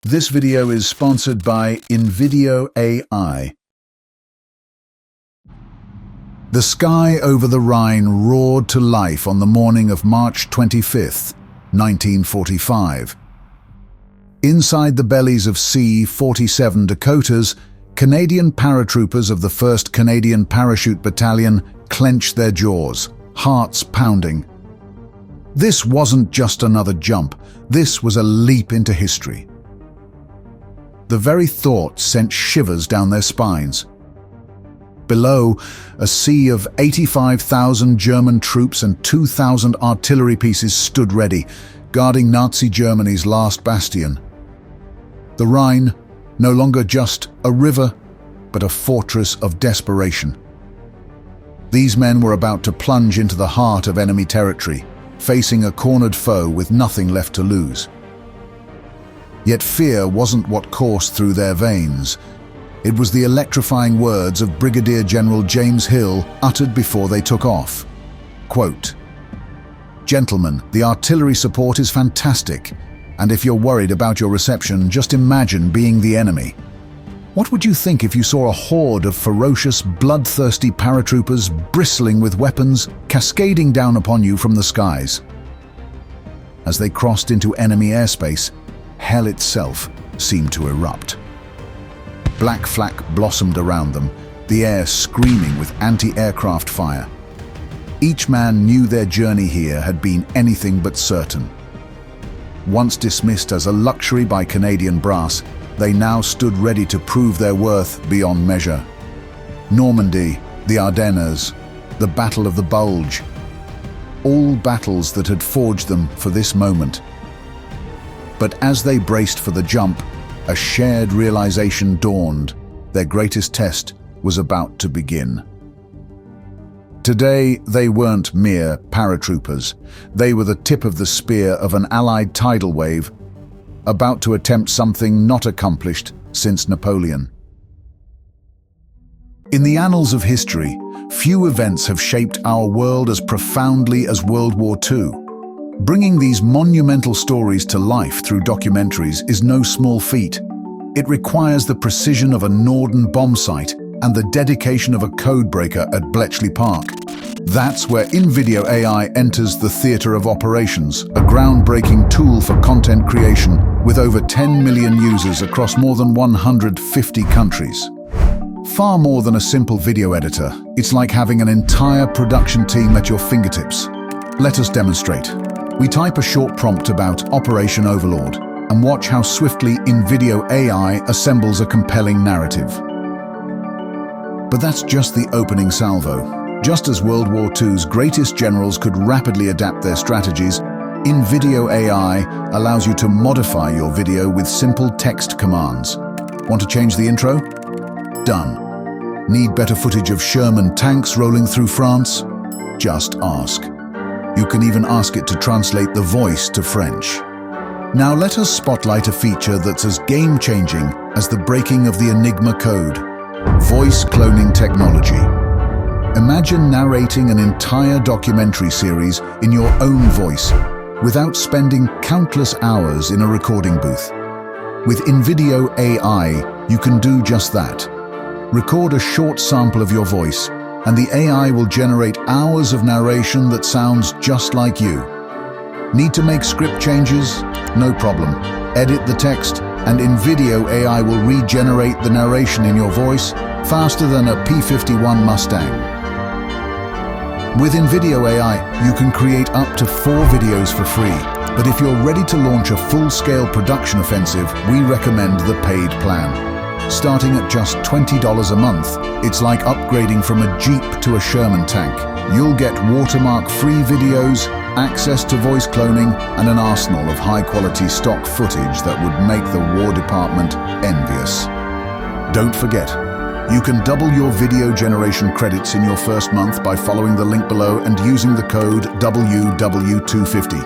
This video is sponsored by Invideo AI. The sky over the Rhine roared to life on the morning of March 25th, 1945. Inside the bellies of C-47 Dakotas, Canadian Paratroopers of the 1st Canadian Parachute Battalion clenched their jaws, hearts pounding. This wasn't just another jump, this was a leap into history. The very thought sent shivers down their spines. Below, a sea of 85,000 German troops and 2,000 artillery pieces stood ready, guarding Nazi Germany's last bastion. The Rhine, no longer just a river, but a fortress of desperation. These men were about to plunge into the heart of enemy territory, facing a cornered foe with nothing left to lose. Yet fear wasn't what coursed through their veins. It was the electrifying words of Brigadier General James Hill uttered before they took off. Quote, "Gentlemen, the artillery support is fantastic, and if you're worried about your reception, just imagine being the enemy. What would you think if you saw a horde of ferocious, bloodthirsty paratroopers bristling with weapons, cascading down upon you from the skies?" As they crossed into enemy airspace, hell itself seemed to erupt. Black flak blossomed around them, the air screaming with anti-aircraft fire. Each man knew their journey here had been anything but certain. Once dismissed as a luxury by Canadian brass, they now stood ready to prove their worth beyond measure. Normandy, the Ardennes, the Battle of the Bulge, all battles that had forged them for this moment. But as they braced for the jump, a shared realization dawned. Their greatest test was about to begin. Today, they weren't mere paratroopers. They were the tip of the spear of an Allied tidal wave, about to attempt something not accomplished since Napoleon. In the annals of history, few events have shaped our world as profoundly as World War II. Bringing these monumental stories to life through documentaries is no small feat. It requires the precision of a Norden bomb site and the dedication of a codebreaker at Bletchley Park. That's where Invideo AI enters the theatre of operations, a groundbreaking tool for content creation with over 10 million users across more than 150 countries. Far more than a simple video editor, it's like having an entire production team at your fingertips. Let us demonstrate. We type a short prompt about Operation Overlord and watch how swiftly Invideo AI assembles a compelling narrative. But that's just the opening salvo. Just as World War II's greatest generals could rapidly adapt their strategies, Invideo AI allows you to modify your video with simple text commands. Want to change the intro? Done. Need better footage of Sherman tanks rolling through France? Just ask. You can even ask it to translate the voice to French. Now let us spotlight a feature that's as game-changing as the breaking of the Enigma code: voice cloning technology. Imagine narrating an entire documentary series in your own voice without spending countless hours in a recording booth. With Invideo AI, you can do just that. Record a short sample of your voice, and the AI will generate hours of narration that sounds just like you. Need to make script changes? No problem. Edit the text, and Invideo AI will regenerate the narration in your voice faster than a P-51 Mustang. With Invideo AI, you can create up to 4 videos for free. But if you're ready to launch a full-scale production offensive, we recommend the paid plan. Starting at just $20 a month, it's like upgrading from a Jeep to a Sherman tank. You'll get watermark-free videos, access to voice cloning, and an arsenal of high-quality stock footage that would make the War Department envious. Don't forget, you can double your video generation credits in your first month by following the link below and using the code WW250.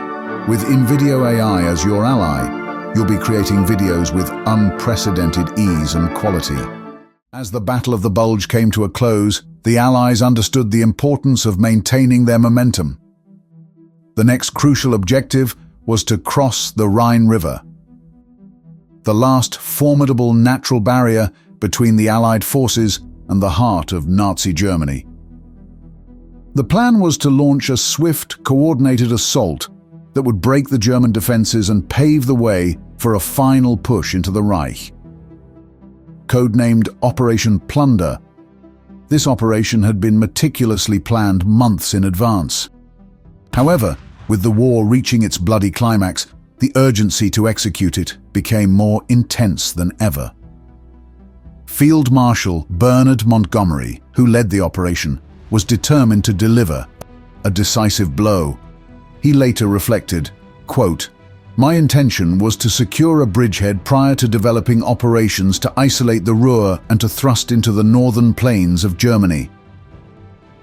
With Invideo AI as your ally, you'll be creating videos with unprecedented ease and quality. As the Battle of the Bulge came to a close, the Allies understood the importance of maintaining their momentum. The next crucial objective was to cross the Rhine River. the last formidable natural barrier between the Allied forces and the heart of Nazi Germany. The plan was to launch a swift, coordinated assault that would break the German defenses and pave the way for a final push into the Reich. Codenamed Operation Plunder, this operation had been meticulously planned months in advance. However, with the war reaching its bloody climax, the urgency to execute it became more intense than ever. Field Marshal Bernard Montgomery, who led the operation, was determined to deliver a decisive blow. He later reflected, quote, "My intention was to secure a bridgehead prior to developing operations to isolate the Ruhr and to thrust into the northern plains of Germany.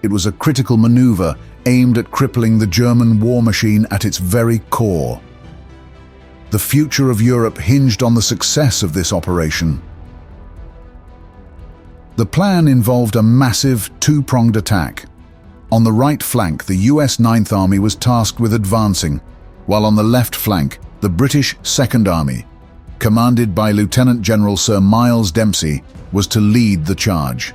It was a critical maneuver aimed at crippling the German war machine at its very core. The future of Europe hinged on the success of this operation." The plan involved a massive two-pronged attack. On the right flank, the US Ninth Army was tasked with advancing, while on the left flank, the British Second Army, commanded by Lieutenant General Sir Miles Dempsey, was to lead the charge.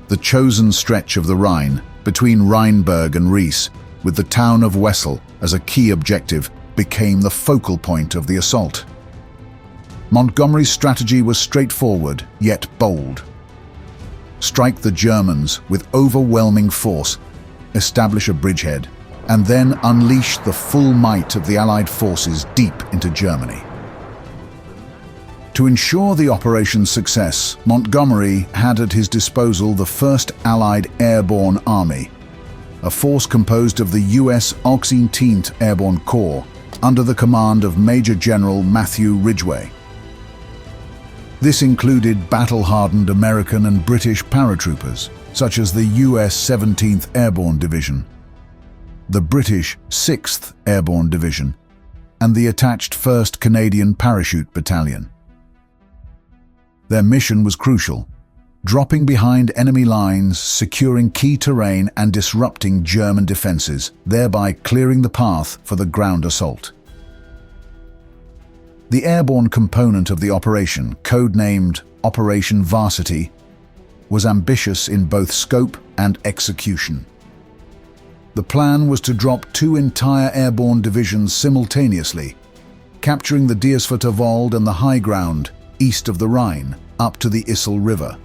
The chosen stretch of the Rhine, between Rheinberg and Ries, with the town of Wesel as a key objective, became the focal point of the assault. Montgomery's strategy was straightforward, yet bold. Strike the Germans with overwhelming force, establish a bridgehead, and then unleash the full might of the Allied forces deep into Germany. To ensure the operation's success, Montgomery had at his disposal the 1st Allied Airborne Army, a force composed of the US 18th Airborne Corps, under the command of Major General Matthew Ridgway. This included battle-hardened American and British paratroopers, such as the US 17th Airborne Division, the British 6th Airborne Division, and the attached 1st Canadian Parachute Battalion. Their mission was crucial, dropping behind enemy lines, securing key terrain and disrupting German defenses, thereby clearing the path for the ground assault. The airborne component of the operation, codenamed Operation Varsity, was ambitious in both scope and execution. The plan was to drop 2 entire airborne divisions simultaneously, capturing the Diersvierter Wald and the high ground east of the Rhine, up to the Issel River.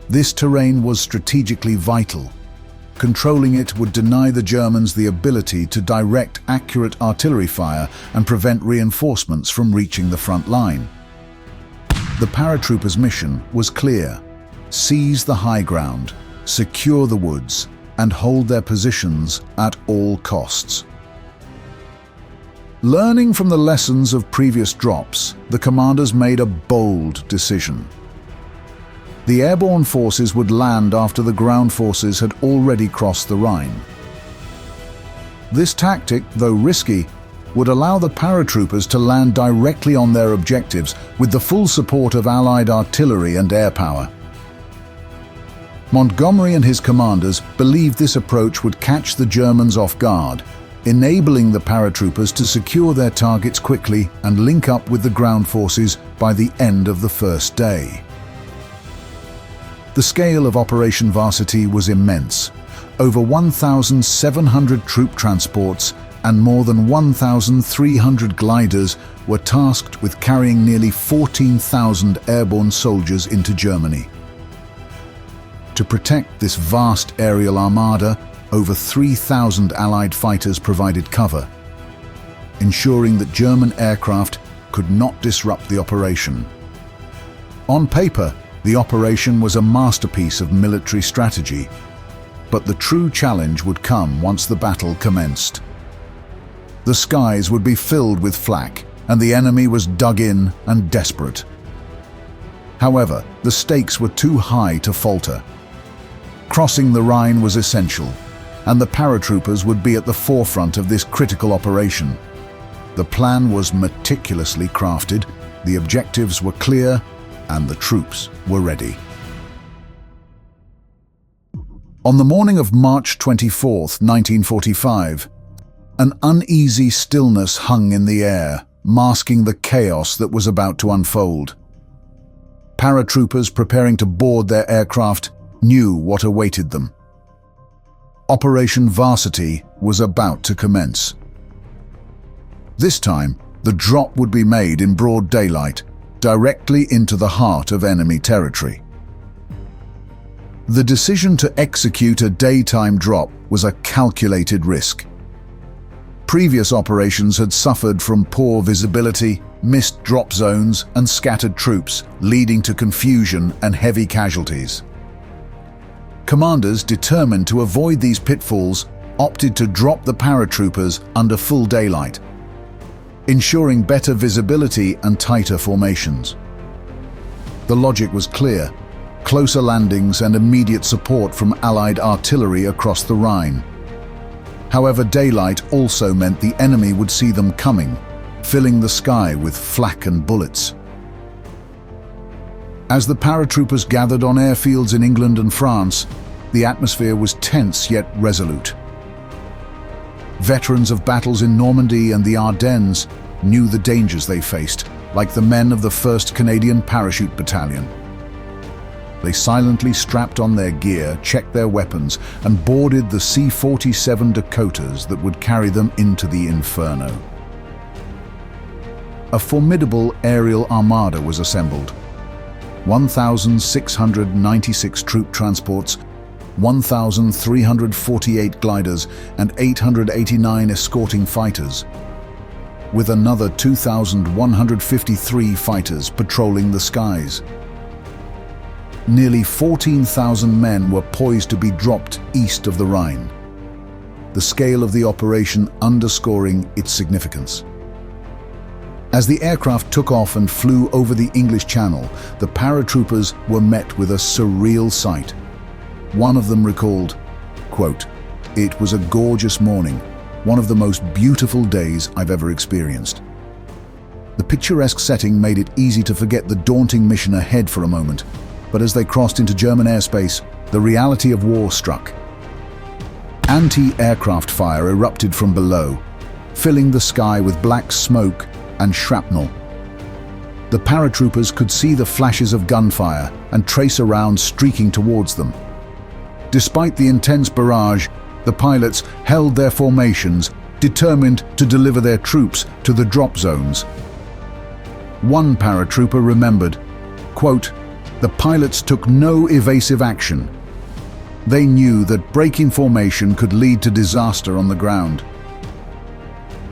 This terrain was strategically vital. Controlling it would deny the Germans the ability to direct accurate artillery fire and prevent reinforcements from reaching the front line. The paratroopers' mission was clear: seize the high ground, secure the woods, and hold their positions at all costs. Learning from the lessons of previous drops, the commanders made a bold decision. The airborne forces would land after the ground forces had already crossed the Rhine. This tactic, though risky, would allow the paratroopers to land directly on their objectives with the full support of Allied artillery and air power. Montgomery and his commanders believed this approach would catch the Germans off guard, enabling the paratroopers to secure their targets quickly and link up with the ground forces by the end of the first day. The scale of Operation Varsity was immense. Over 1,700 troop transports and more than 1,300 gliders were tasked with carrying nearly 14,000 airborne soldiers into Germany. To protect this vast aerial armada, over 3,000 Allied fighters provided cover, ensuring that German aircraft could not disrupt the operation. On paper, the operation was a masterpiece of military strategy, but the true challenge would come once the battle commenced. The skies would be filled with flak, and the enemy was dug in and desperate. However, the stakes were too high to falter. Crossing the Rhine was essential, and the paratroopers would be at the forefront of this critical operation. The plan was meticulously crafted, the objectives were clear, and the troops were ready. On the morning of March 24, 1945, an uneasy stillness hung in the air, masking the chaos that was about to unfold. Paratroopers preparing to board their aircraft knew what awaited them. Operation Varsity was about to commence. This time, the drop would be made in broad daylight, directly into the heart of enemy territory. The decision to execute a daytime drop was a calculated risk. Previous operations had suffered from poor visibility, missed drop zones, and scattered troops, leading to confusion and heavy casualties. Commanders, determined to avoid these pitfalls, opted to drop the paratroopers under full daylight, ensuring better visibility and tighter formations. The logic was clear: closer landings and immediate support from Allied artillery across the Rhine. However, daylight also meant the enemy would see them coming, filling the sky with flak and bullets. As the paratroopers gathered on airfields in England and France, the atmosphere was tense yet resolute. Veterans of battles in Normandy and the Ardennes knew the dangers they faced, like the men of the 1st Canadian Parachute Battalion. They silently strapped on their gear, checked their weapons, and boarded the C-47 Dakotas that would carry them into the inferno. A formidable aerial armada was assembled. 1,696 troop transports, 1,348 gliders, and 889 escorting fighters, with another 2,153 fighters patrolling the skies. Nearly 14,000 men were poised to be dropped east of the Rhine, the scale of the operation underscoring its significance. As the aircraft took off and flew over the English Channel, the paratroopers were met with a surreal sight. One of them recalled, quote, "It was a gorgeous morning, one of the most beautiful days I've ever experienced." The picturesque setting made it easy to forget the daunting mission ahead for a moment, but as they crossed into German airspace, the reality of war struck. Anti-aircraft fire erupted from below, filling the sky with black smoke and shrapnel. The paratroopers could see the flashes of gunfire and trace a round streaking towards them. Despite the intense barrage, the pilots held their formations, determined to deliver their troops to the drop zones. One paratrooper remembered, quote, "The pilots took no evasive action. They knew that breaking formation could lead to disaster on the ground."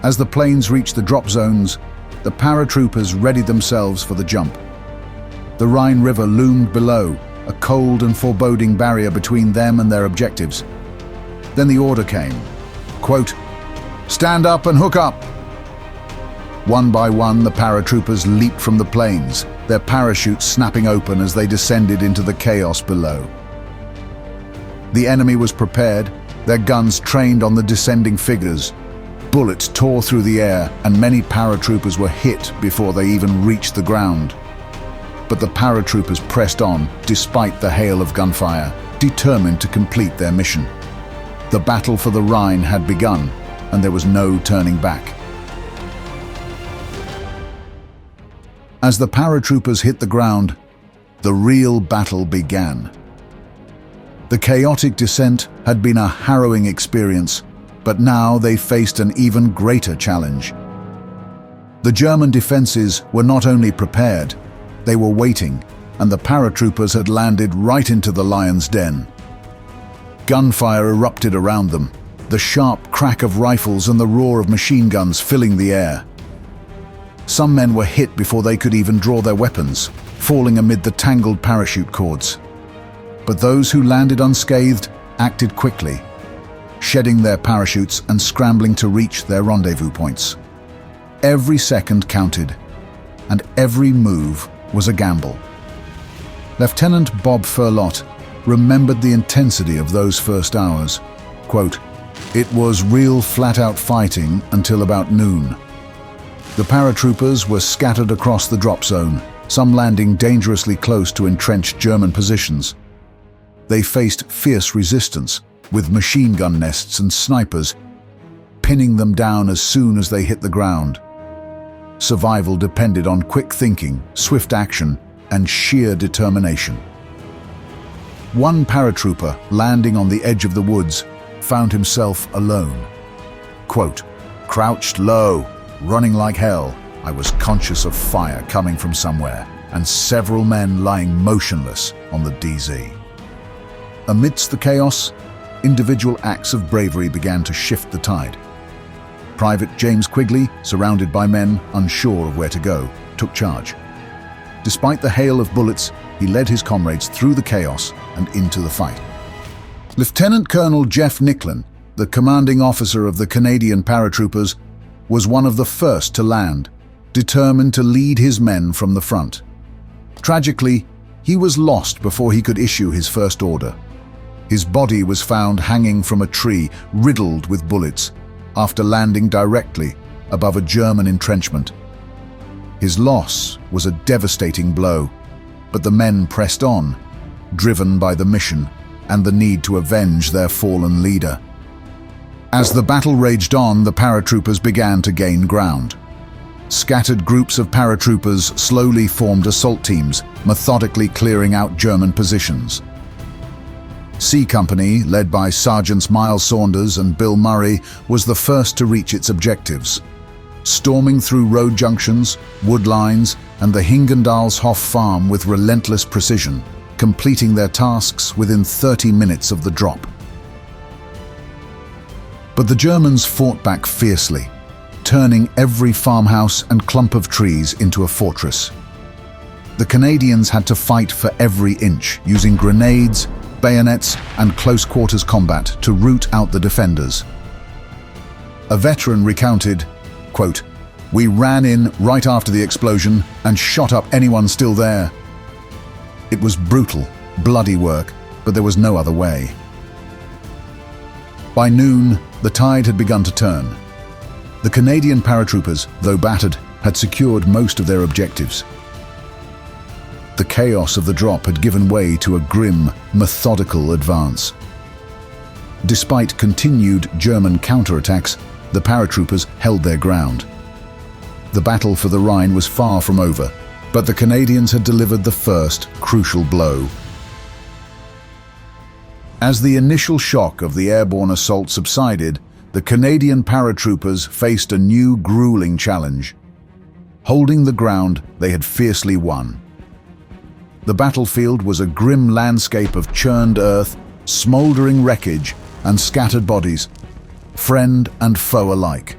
As the planes reached the drop zones, the paratroopers readied themselves for the jump. The Rhine River loomed below, a cold and foreboding barrier between them and their objectives. Then the order came, quote, "Stand up and hook up." One by one, the paratroopers leaped from the planes, their parachutes snapping open as they descended into the chaos below. The enemy was prepared, their guns trained on the descending figures. Bullets tore through the air, and many paratroopers were hit before they even reached the ground. But the paratroopers pressed on, despite the hail of gunfire, determined to complete their mission. The battle for the Rhine had begun, and there was no turning back. As the paratroopers hit the ground, the real battle began. The chaotic descent had been a harrowing experience, but now they faced an even greater challenge. The German defenses were not only prepared, they were waiting, and the paratroopers had landed right into the lion's den. Gunfire erupted around them, the sharp crack of rifles and the roar of machine guns filling the air. Some men were hit before they could even draw their weapons, falling amid the tangled parachute cords. But those who landed unscathed acted quickly, shedding their parachutes and scrambling to reach their rendezvous points. Every second counted, and every move was a gamble. Lieutenant Bob Furlott remembered the intensity of those first hours. Quote, "It was real flat-out fighting until about noon. The paratroopers were scattered across the drop zone, some landing dangerously close to entrenched German positions. They faced fierce resistance, with machine gun nests and snipers, pinning them down as soon as they hit the ground. survival depended on quick thinking, swift action, and sheer determination. One paratrooper, landing on the edge of the woods, found himself alone. Quote, "Crouched low, running like hell, I was conscious of fire coming from somewhere, and several men lying motionless on the DZ." Amidst the chaos, individual acts of bravery began to shift the tide. Private James Quigley, surrounded by men unsure of where to go, took charge. Despite the hail of bullets, he led his comrades through the chaos and into the fight. Lieutenant Colonel Jeff Nicklin, the commanding officer of the Canadian Paratroopers, was one of the first to land, determined to lead his men from the front. Tragically, he was lost before he could issue his first order. His body was found hanging from a tree, riddled with bullets, after landing directly above a German entrenchment. His loss was a devastating blow, but the men pressed on, driven by the mission and the need to avenge their fallen leader. As the battle raged on, the paratroopers began to gain ground. Scattered groups of paratroopers slowly formed assault teams, methodically clearing out German positions. C Company, led by Sergeants Miles Saunders and Bill Murray, was the first to reach its objectives. Storming through road junctions, wood lines, and the Hingendalshof farm with relentless precision, completing their tasks within 30 minutes of the drop. But the Germans fought back fiercely, turning every farmhouse and clump of trees into a fortress. The Canadians had to fight for every inch, using grenades, bayonets, and close-quarters combat to root out the defenders. A veteran recounted, quote, "We ran in right after the explosion and shot up anyone still there. It was brutal, bloody work, but there was no other way." By noon, the tide had begun to turn. The Canadian paratroopers, though battered, had secured most of their objectives. The chaos of the drop had given way to a grim, methodical advance. Despite continued German counterattacks, the paratroopers held their ground. The battle for the Rhine was far from over, but the Canadians had delivered the first crucial blow. As the initial shock of the airborne assault subsided, the Canadian paratroopers faced a new grueling challenge. Holding the ground they had fiercely won. The battlefield was a grim landscape of churned earth, smoldering wreckage, and scattered bodies, friend and foe alike.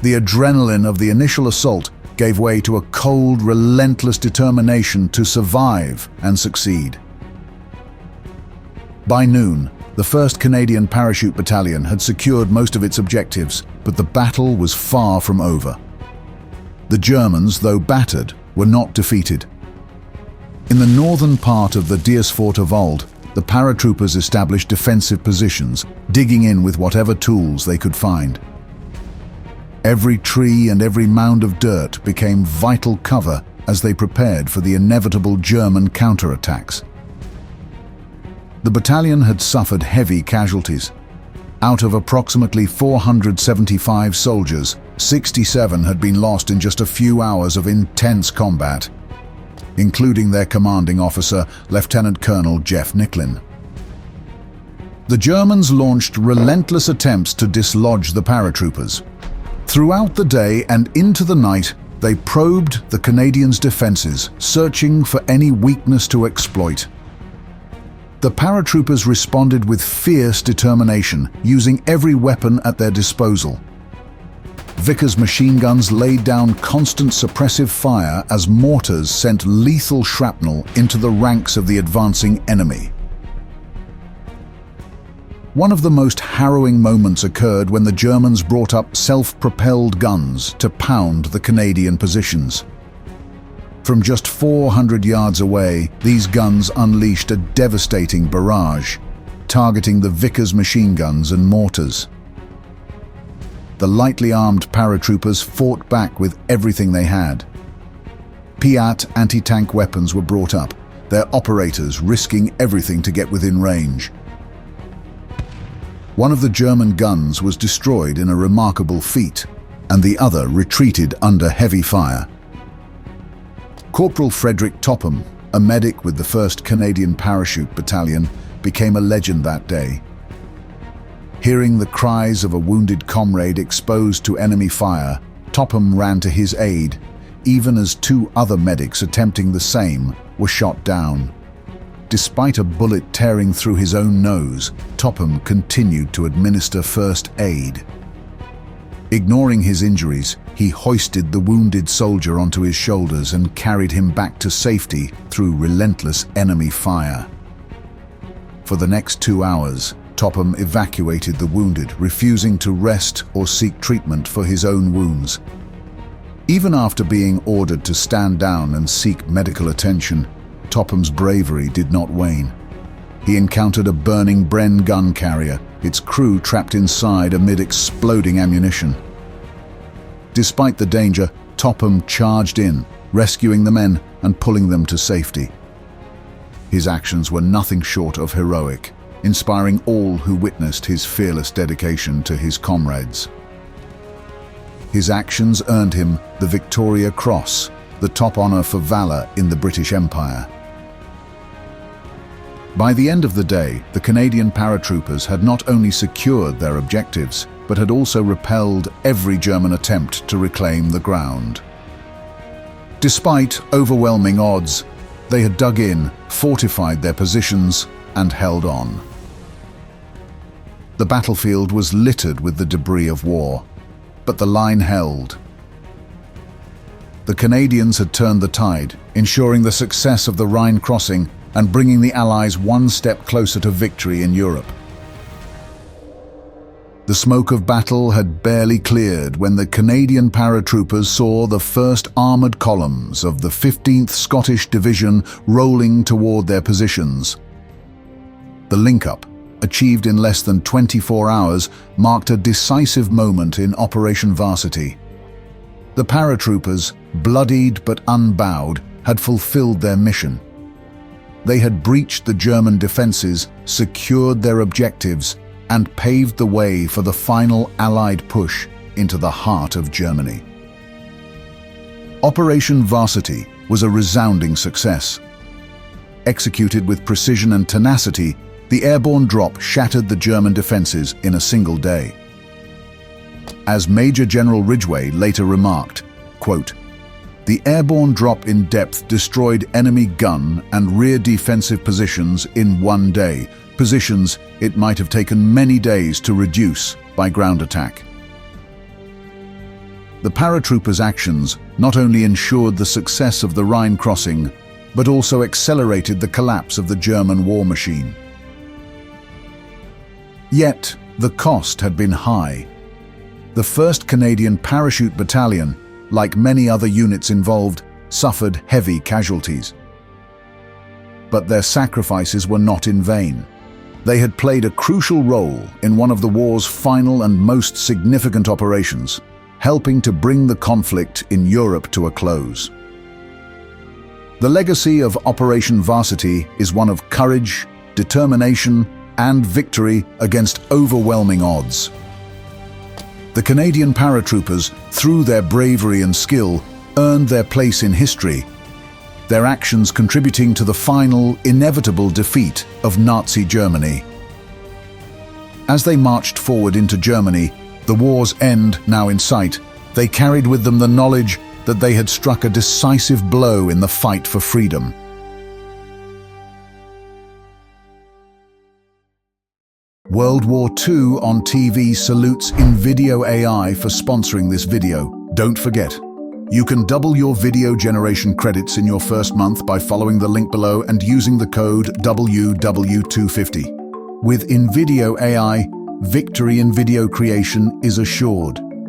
The adrenaline of the initial assault gave way to a cold, relentless determination to survive and succeed. By noon, the 1st Canadian Parachute Battalion had secured most of its objectives, but the battle was far from over. The Germans, though battered, were not defeated. In the northern part of the Deersfort of Old, the paratroopers established defensive positions, digging in with whatever tools they could find. Every tree and every mound of dirt became vital cover as they prepared for the inevitable German counterattacks. The battalion had suffered heavy casualties. Out of approximately 475 soldiers, 67 had been lost in just a few hours of intense combat, including their commanding officer, Lieutenant Colonel Jeff Nicklin. The Germans launched relentless attempts to dislodge the paratroopers. Throughout the day and into the night, they probed the Canadians' defenses, searching for any weakness to exploit. The paratroopers responded with fierce determination, using every weapon at their disposal. Vickers machine guns laid down constant suppressive fire as mortars sent lethal shrapnel into the ranks of the advancing enemy. One of the most harrowing moments occurred when the Germans brought up self-propelled guns to pound the Canadian positions. From just 400 yards away, these guns unleashed a devastating barrage, targeting the Vickers machine guns and mortars. The lightly armed paratroopers fought back with everything they had. Piat anti-tank weapons were brought up, their operators risking everything to get within range. One of the German guns was destroyed in a remarkable feat, and the other retreated under heavy fire. Corporal Frederick Topham, a medic with the 1st Canadian Parachute Battalion, became a legend that day. Hearing the cries of a wounded comrade exposed to enemy fire, Topham ran to his aid, even as 2 other medics attempting the same were shot down. Despite a bullet tearing through his own nose, Topham continued to administer first aid. Ignoring his injuries, he hoisted the wounded soldier onto his shoulders and carried him back to safety through relentless enemy fire. For the next 2 hours, Topham evacuated the wounded, refusing to rest or seek treatment for his own wounds. Even after being ordered to stand down and seek medical attention, Topham's bravery did not wane. He encountered a burning Bren gun carrier, its crew trapped inside amid exploding ammunition. Despite the danger, Topham charged in, rescuing the men and pulling them to safety. His actions were nothing short of heroic, inspiring all who witnessed his fearless dedication to his comrades. His actions earned him the Victoria Cross, the top honor for valor in the British Empire. By the end of the day, the Canadian paratroopers had not only secured their objectives, but had also repelled every German attempt to reclaim the ground. Despite overwhelming odds, they had dug in, fortified their positions, and held on. The battlefield was littered with the debris of war, but the line held. The Canadians had turned the tide, ensuring the success of the Rhine crossing and bringing the Allies one step closer to victory in Europe. The smoke of battle had barely cleared when the Canadian paratroopers saw the first armoured columns of the 15th Scottish Division rolling toward their positions. The link-up, achieved in less than 24 hours, marked a decisive moment in Operation Varsity. The paratroopers, bloodied but unbowed, had fulfilled their mission. They had breached the German defences, secured their objectives, and paved the way for the final Allied push into the heart of Germany. Operation Varsity was a resounding success. Executed with precision and tenacity, the airborne drop shattered the German defences in a single day. As Major General Ridgway later remarked, quote, "The airborne drop in depth destroyed enemy gun and rear defensive positions in one day, positions it might have taken many days to reduce by ground attack." The paratroopers' actions not only ensured the success of the Rhine crossing, but also accelerated the collapse of the German war machine. Yet, the cost had been high. The 1st Canadian Parachute Battalion, like many other units involved, suffered heavy casualties. But their sacrifices were not in vain. They had played a crucial role in one of the war's final and most significant operations, helping to bring the conflict in Europe to a close. The legacy of Operation Varsity is one of courage, determination, and victory against overwhelming odds. The Canadian paratroopers, through their bravery and skill, earned their place in history, their actions contributing to the final, inevitable defeat of Nazi Germany. As they marched forward into Germany, the war's end now in sight, they carried with them the knowledge that they had struck a decisive blow in the fight for freedom. World War II on TV salutes Invideo AI for sponsoring this video. Don't forget, you can double your video generation credits in your first month by following the link below and using the code WW250. With Invideo AI, victory in video creation is assured.